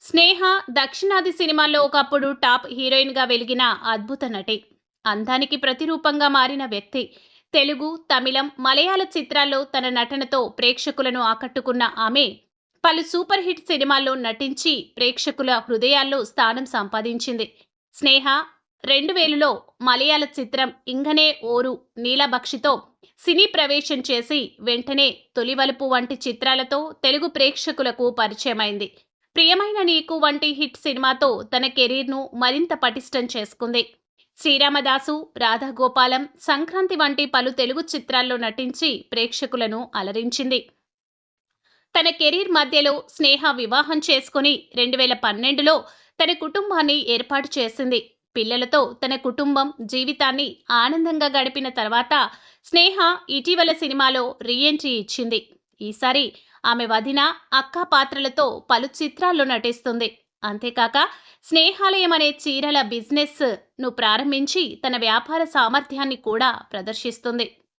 స్నేహ దక్షిణాది సినిమాల్లో ఒకప్పుడు టాప్ హీరోయిన్గా వెలిగిన అద్భుత నటి. అందానికి ప్రతిరూపంగా మారిన వ్యక్తి. తెలుగు, తమిళం, మలయాళ చిత్రాల్లో తన నటనతో ప్రేక్షకులను ఆకట్టుకున్న ఆమె పలు సూపర్ హిట్ సినిమాల్లో నటించి ప్రేక్షకుల హృదయాల్లో స్థానం సంపాదించింది. స్నేహ 2000లో మలయాళ చిత్రం ఇంగనే ఓరు నీలబక్షితో సినీ ప్రవేశం చేసి వెంటనే తొలివలుపు వంటి చిత్రాలతో తెలుగు ప్రేక్షకులకు పరిచయమైంది. ప్రియమైన నీకు వంటి హిట్ సినిమాతో తన కెరీర్ను మరింత పటిష్టం చేసుకుంది. శ్రీరామదాసు, రాధాగోపాలం, సంక్రాంతి వంటి పలు తెలుగు చిత్రాల్లో నటించి ప్రేక్షకులను అలరించింది. తన కెరీర్ మధ్యలో స్నేహ వివాహం చేసుకుని 2012లో తన కుటుంబాన్ని ఏర్పాటు చేసింది. పిల్లలతో తన కుటుంబం జీవితాన్ని ఆనందంగా గడిపిన తర్వాత స్నేహ ఇటీవల సినిమాలో రీ ఎంట్రీ ఇచ్చింది. ఈసారి ఆమె వదిన, అక్క పాత్రలతో పలు చిత్రాల్లో నటిస్తుంది. అంతేకాక స్నేహాలయం అనే చీరల బిజినెస్ ను ప్రారంభించి తన వ్యాపార సామర్థ్యాన్ని కూడా ప్రదర్శిస్తుంది.